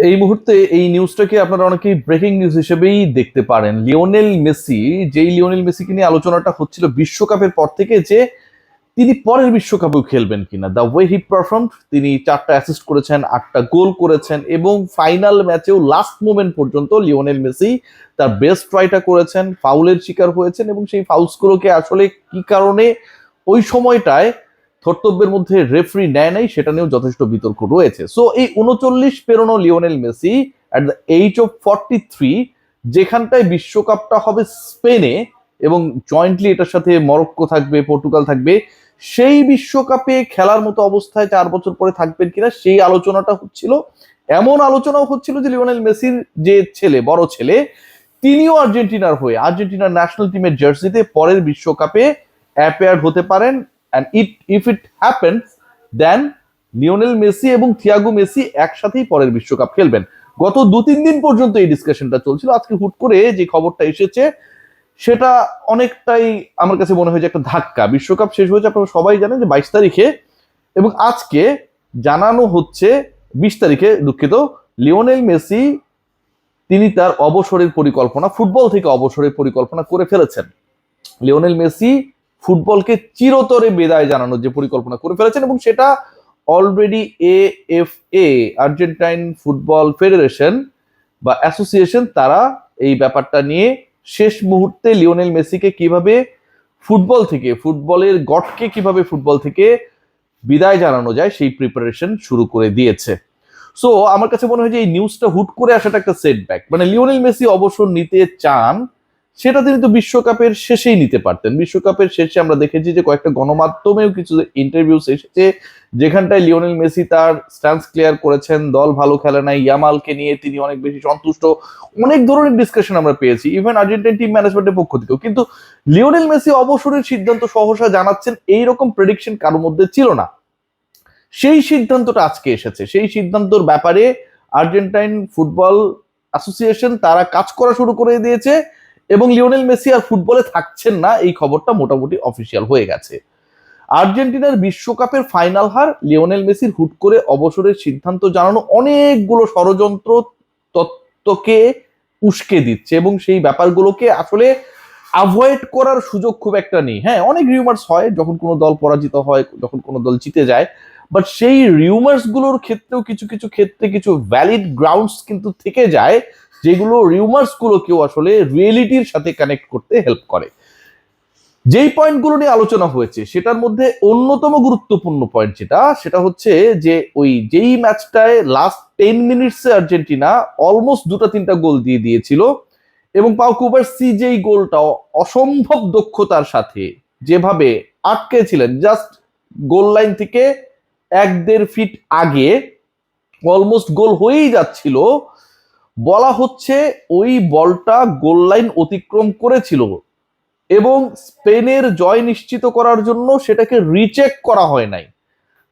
এই মুহূর্তে এই নিউজটাকে আপনারা অনেকেই ব্রেকিং নিউজ হিসেবেই দেখতে পারেন। লিওনেল মেসিকে নিয়ে আলোচনাটা হচ্ছিল বিশ্বকাপের পর থেকে যে তিনি পরের বিশ্বকাপেও খেলবেন কিনা। দ্য ওয়ে হি পারফর্ম, তিনি 4টা অ্যাসিস্ট করেছেন, 8টা গোল করেছেন এবং ফাইনাল ম্যাচেও লাস্ট মোমেন্ট পর্যন্ত লিওনেল মেসি তার বেস্ট ট্রাইটা করেছেন, ফাউলের শিকার হয়েছেন এবং সেই ফাউলসগুলোকে আসলে কি কারণে ওই সময়টায় ধর্তব্যের মধ্যে রেফারি নেয় নাই সেটা নিয়েও যথেষ্ট বিতর্ক রয়েছে। সো এই 39 পেরোনো Lionel Messi at the age of 43, যেখানটায় বিশ্বকাপটা হবে স্পেনে এবং জয়েন্টলি এটার সাথে মরক্কো থাকবে, পর্তুগাল থাকবে, সেই বিশ্বকাপে খেলার মতো অবস্থায় 4 বছর পরে থাকবেন কিনা সেই আলোচনাটা হচ্ছিল। এমন আলোচনাও হচ্ছিল যে লিওনেল মেসির যে ছেলে, বড় ছেলে, তিনিও আর্জেন্টিনার হয়ে আর্জেন্টিনার ন্যাশনাল টিমের জার্সিতে পরের বিশ্বকাপে অ্যাপেয়ার হতে পারেন। and if it happens, then Lionel Messi এবং থিয়াগো মেসি একসাথেই পরের বিশ্বকাপ খেলবেন। গত 2-3 দিন পর্যন্ত এই ডিসকাশনটা চলছিল। আজকে হুট করে যে খবরটা এসেছে সেটা অনেকটাই আমার কাছে মনে হয় যে একটা ধাক্কা। বিশ্বকাপ শেষ হয়েছে, আপনারা সবাই জানেন যে 22 তারিখে, এবং আজকে জানানো হচ্ছে 20 তারিখে, দুঃখিত, লিওনেল মেসি তিনি তার অবসরের পরিকল্পনা, ফুটবল থেকে অবসরের পরিকল্পনা করে ফেলেছেন। লিওনেল মেসি ফুটবলকে চিরতরে বিদায় জানানোর যে পরিকল্পনা করে ফেলেছেন এবং সেটা already AFA, Argentine football federation বা অ্যাসোসিয়েশন, তারা এই ব্যাপারটা নিয়ে শেষ মুহূর্তে লিওনেল মেসিকে কিভাবে ফুটবলের গডকে কিভাবে ফুটবল থেকে বিদায় জানানো যায় সেই প্রিপারেশন শুরু করে দিয়েছে। সো আমার কাছে মনে হয় যে এই নিউজটা হুট করে আসাটা একটা সেটব্যাক। মানে লিওনেল মেসি অবসর নিতে চান, সেটা তিনি তো বিশ্বকাপের শেষেই নিতে পারতেন। বিশ্বকাপের শেষে আমরা দেখেছি যে কয়েকটা গণমাধ্যমেও কিছু ইন্টারভিউ এসেছে যেখানটায় লিওনেল মেসি তার স্ট্যান্স ক্লিয়ার করেছেন, দল ভালো খেলে নাই, ইয়ামালকে নিয়ে তিনি অনেক বেশি সন্তুষ্ট, অনেক ধরনের ডিসকাশন আমরা পেয়েছি ইভেন আর্জেন্টাইন টিম ম্যানেজমেন্টের পক্ষ থেকেও। কিন্তু লিওনেল মেসি অবসরের সিদ্ধান্ত সহসা জানাচ্ছেন, এইরকম প্রেডিকশন কারোর মধ্যে ছিল না। সেই সিদ্ধান্তটা আজকে এসেছে। সেই সিদ্ধান্তর ব্যাপারে আর্জেন্টাইন ফুটবল অ্যাসোসিয়েশন তারা কাজ করা শুরু করে দিয়েছে এবং লিওনেল মেসি আর ফুটবলে থাকছেন না, এই খবরটা মোটামুটি অফিসিয়াল হয়ে গেছে। আর্জেন্টিনার বিশ্বকাপের ফাইনাল হার লিওনেল মেসির হুট করে অবসরের সিদ্ধান্ত জানানো অনেকগুলো ষড়যন্ত্র তত্ত্বকে উস্কে দিচ্ছে এবং সেই ব্যাপারগুলোকে আসলে অ্যাভয়েড করার সুযোগ খুব একটা নেই। হ্যাঁ, অনেক রিউমার্স হয় যখন কোনো দল পরাজিত হয়, যখন কোনো দল জিতে যায়, বাট সেই রিউমার্স গুলোর ক্ষেত্রেও কিছু কিছু ক্ষেত্রে কিছু ভ্যালিড গ্রাউন্ডস কিন্তু থেকে যায়, যেগুলো রিউমার্স গুলোকেও আসলে রিয়েলিটির সাথে কানেক্ট করতে হেল্প করে। যেই পয়েন্টগুলো নিয়ে আলোচনা হয়েছে সেটার মধ্যে অন্যতম গুরুত্বপূর্ণ পয়েন্ট সেটা হচ্ছে যে ওই যেই ম্যাচটায় লাস্ট 10 মিনিটসে আর্জেন্টিনা অলমোস্ট 2-3টা গোল দিয়ে দিয়েছিল এবং পাউ কুবার্সি যেই গোলটা অসম্ভব দক্ষতার সাথে যেভাবে আটকেছিলেন, জাস্ট গোল লাইন থেকে 1-1.5 ফিট আগে, অলমোস্ট গোল হয়েই যাচ্ছিল, বলা হচ্ছে ওই বলটা গোল লাইন অতিক্রম করেছিল এবং স্পেনের জয় নিশ্চিত করার জন্য সেটাকে রিচেক করা হয় নাই।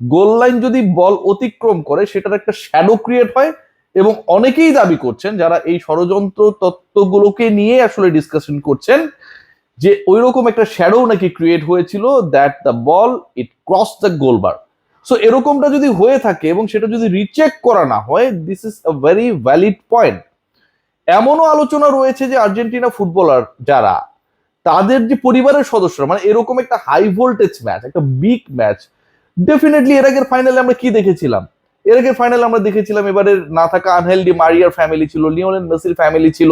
গোল লাইন যদি বল অতিক্রম করে সেটার একটা শ্যাডো ক্রিয়েট হয় এবং অনেকেই দাবি করছেন, যারা এই ষড়যন্ত্র তত্ত্বগুলোকে নিয়ে আসলে ডিসকাশন করছেন, যে ওইরকম একটা শ্যাডো নাকি ক্রিয়েট হয়েছিল, that the ball it cross the goal bar. So এরকমটা যদি হয়ে থাকে এবং সেটা যদি রিচেক করা না হয়, this is a very valid point. এমনও আলোচনা রয়েছে যে আর্জেন্টিনা ফুটবলার যারা, তাদের যে পরিবারের সদস্যরা, মানে এরকম একটা হাই ভোল্টেজ ম্যাচ, একটা বিগ ম্যাচ, ডেফিনেটলি এর আগের ফাইনালে আমরা কি দেখেছিলাম? এর আগের ফাইনালে আমরা দেখেছিলাম এবারের না থাকা আনহেল ডি মারিয়ার ফ্যামিলি ছিল, লিওনেল মেসির ফ্যামিলি ছিল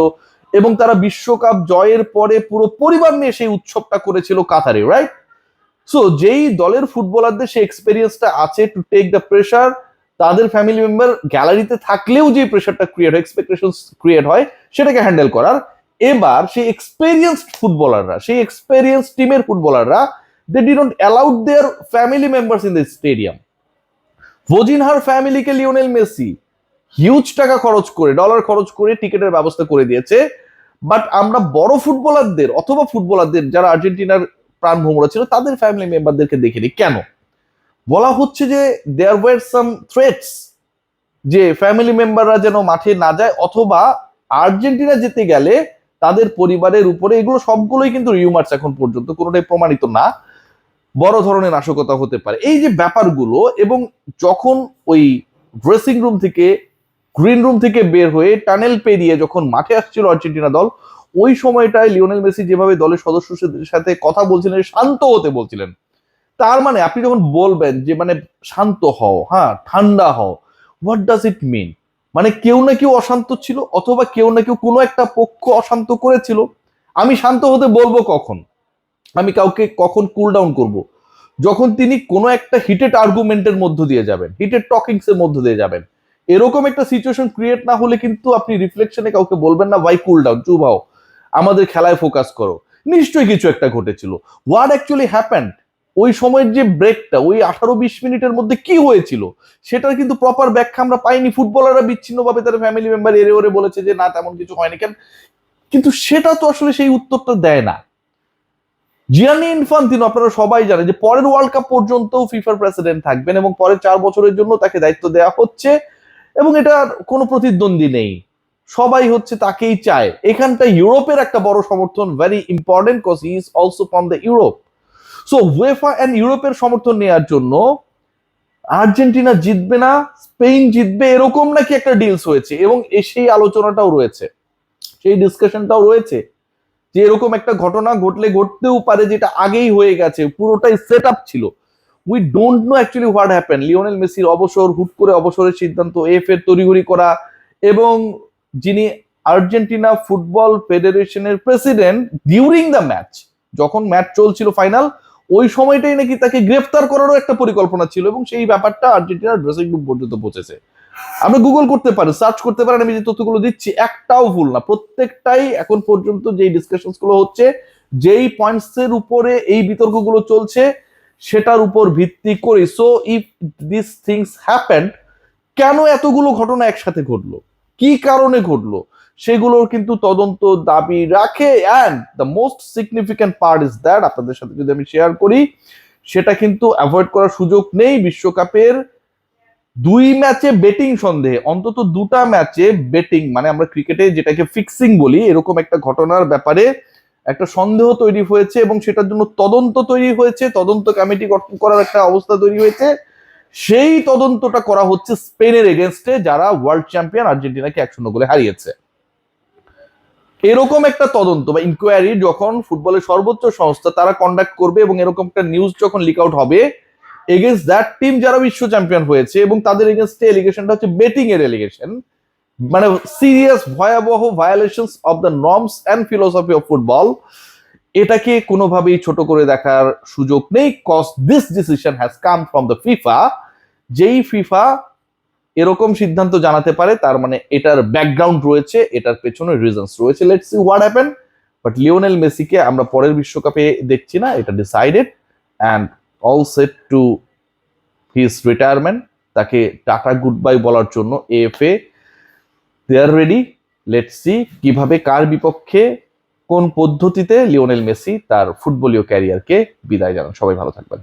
এবং তারা বিশ্বকাপ জয়ের পরে পুরো পরিবার নিয়ে সেই উৎসবটা করেছিল কাতারে, রাইট? সো যেই দলের ফুটবলারদের সেই এক্সপেরিয়েন্সটা আছে টু টেক দ্য প্রেশার, তাদের ফ্যামিলি মেম্বার গ্যালারিতে থাকলেও যে প্রেশারটা ক্রিয়েট হয়, এক্সপেকটেশন ক্রিয়েট হয়, সেটাকে হ্যান্ডেল করার, এবার সেই এক্সপেরিয়েন্সড ফুটবলাররা, সেই এক্সপেরিয়েন্স টিমের ফুটবলাররা, they didn't allow their family members in the stadium. ভোজিনহার ফ্যামিলিকে লিওনেল মেসি হিউজ টাকা খরচ করে, ডলার খরচ করে টিকেটের ব্যবস্থা করে দিয়েছে, বাট আমরা বড় ফুটবলারদের অথবা ফুটবলারদের যারা আর্জেন্টিনার প্রাণ ভ্রমরা ছিল তাদের ফ্যামিলি মেম্বারদেরকে দেখিনি কেন? বলা হচ্ছে যে দেয়ার ওয়ার সাম থ্রেটস, যে ফ্যামিলি মেম্বাররা যেন মাঠে না যায় অথবা আর্জেন্টিনা যেতে গেলে তাদের পরিবারের উপরে, এগুলো সবগুলোই কিন্তু রিউমার্স, এখন পর্যন্ত কোনোটাই প্রমাণিত না, বড় ধরনের নাশকতা হতে পারে, এই যে ব্যাপারগুলো। এবং যখন ওই ড্রেসিং রুম থেকে গ্রিন রুম থেকে বের হয়ে টানেল পেরিয়ে যখন মাঠে আসছিল আর্জেন্টিনা দল, ওই সময়টায় লিওনেল মেসি যেভাবে দলের সদস্যদের সাথে কথা বলছিলেন, শান্ত হতে বলছিলেন, তার মানে আপনি যখন বলবেন যে মানে শান্ত হও, হ্যাঁ ঠান্ডা হও, হোয়াট ডাজ ইট মিন? মানে কেউ না কেউ অশান্ত ছিল, অথবা কেউ না কেউ কোনো একটা পক্ষ অশান্ত করেছিল। আমি শান্ত হতে বলবো কখন? আমি কাউকে কখন কুল ডাউন করব? যখন তিনি কোনো একটা হিটেড আর্গুমেন্টের মধ্য দিয়ে যাবেন, হিটেড টকিংস এর মধ্য দিয়ে যাবেন। এরকম একটা সিচুয়েশন ক্রিয়েট না হলে কিন্তু আপনি রিফ্লেকশনে কাউকে বলবেন না ভাই কুল ডাউন, চুপ হও, আমাদের খেলায় ফোকাস করো। নিশ্চয়ই কিছু একটা ঘটেছিল। What actually happened? ওই সময়ের যে ব্রেকটা, ওই 18-20 মিনিটের মধ্যে কি হয়েছিল সেটার কিন্তু প্রপার ব্যাখ্যা আমরা পাইনি। ফুটবলাররা বিচ্ছিন্নভাবে তার ফ্যামিলি মেম্বার এরে ওরে বলেছে যে না তেমন কিছু হয়নি কেন, কিন্তু সেটা তো আসলে সেই উত্তরটা দেয় না। জিয়ানি ইনফান্তিনো আপনারা সবাই জানেন যে পরের ওয়ার্ল্ড কাপ পর্যন্ত ফিফার প্রেসিডেন্ট থাকবেন এবং পরের 4 বছরের জন্য তাকে দায়িত্ব দেওয়া হচ্ছে, এবং এটার কোনো প্রতিদ্বন্দ্বী নেই, সবাই হচ্ছে তাকেই চায়। এখানটা ইউরোপের একটা বড় সমর্থন, very important, cause he is also from the Europe. So UEFA and ইউরোপের সমর্থন নেওয়ার জন্য আর্জেন্টিনা জিতবে না, স্পেন জিতবে, এরকম নাকি একটা ডিলস হয়েছে, এবং সেই আলোচনাটাও রয়েছে, সেই ডিসকাশনটাও রয়েছে যে এরকম একটা ঘটনা ঘটলে ঘটতেও পারে, যেটা আগেই হয়ে গেছে, পুরোটাই সেট আপ ছিল। We don't know actually what happen. Lionel মেসির অবসর, হুট করে অবসরের সিদ্ধান্ত, এফ এর তড়িঘড়ি করা, এবং যিনি আর্জেন্টিনা ফুটবল ফেডারেশনের প্রেসিডেন্ট, ডিউরিং দ্য ম্যাচ, যখন ম্যাচ চলছিল ফাইনাল, ওই সময়টাই নাকি তাকে গ্রেফতার করারও একটা পরিকল্পনা ছিল, এবং সেই ব্যাপারটা আর্জেন্টিনার ড্রেসিং রুম পর্যন্ত পৌঁছেছে। আপনি গুগল করতে পারেন, সার্চ করতে পারেন, আমি যে তথ্যগুলো দিচ্ছি একটাও ভুল না, প্রত্যেকটাই এখন পর্যন্ত যেই ডিসকাশন গুলো হচ্ছে, যেই পয়েন্টস এর উপরে এই বিতর্কগুলো চলছে, সেটার উপর ভিত্তি করে। So if this things happened, কেন এতগুলো ঘটনা একসাথে ঘটলো, কি কারণে ঘটলো, সেগুলোর কিন্তু তদন্ত দাবি রাখে। And the most significant part is that, আপনাদের সাথে যদি আমি শেয়ার করি, সেটা কিন্তু অ্যাভয়েড করার সুযোগ নেই। বিশ্বকাপের 2 ম্যাচে বেটিং সন্দেহে, অন্তত 2টা ম্যাচে বেটিং, মানে আমরা ক্রিকেটে যেটাকে ফিক্সিং বলি, এরকম একটা ঘটনার ব্যাপারে একটা সন্দেহ তৈরি হয়েছে, এবং সেটার জন্য তদন্ত তৈরি হয়েছে, তদন্ত কমিটি গঠন করার একটা অবস্থা তৈরি হয়েছে। সেই তদন্তটা করা হচ্ছে স্পেনের এগেনস্টে, যারা ওয়ার্ল্ড চ্যাম্পিয়ন আর্জেন্টিনাকে 1-0 গোলে হারিয়েছে। এরকম একটা তদন্ত বা ইনকোয়ারি যখন ফুটবলের সর্বোচ্চ সংস্থা তারা কন্ডাক্ট করবে, এবং এরকম একটা নিউজ যখন লিক আউট হবে এগেনস্ট দ্যাট টিম যারা বিশ্ব চ্যাম্পিয়ন হয়েছে, এবং তাদের এগেনস্টে এলিগেশনটা হচ্ছে বেটিং এর এলিগেশন, মানে সিরিয়াস ভয়াবহ violations of the norms and philosophy of football, এটাকে কোনোভাবেই ছোট করে দেখার সুযোগ নেই, cause this decision has come from the FIFA. যেই ফিফা এরকম সিদ্ধান্ত জানাতে পারে, তার মানে এটার ব্যাকগ্রাউন্ড রয়েছে, এটার পেছনে রিজনস রয়েছে। Let's see what happen. But Lionel মেসিকে আমরা পরের বিশ্বকাপে দেখছি না, এটা decided, and all set to his retirement. তাকে টাটা গুড বাই বলার জন্য AFA they are ready. Let's see কিভাবে, কার বিপক্ষে, কোন পদ্ধতিতে লিওনেল মেসি তার ফুটবলীয় ক্যারিয়ারকে বিদায় জানান। সবাই ভালো থাকবেন।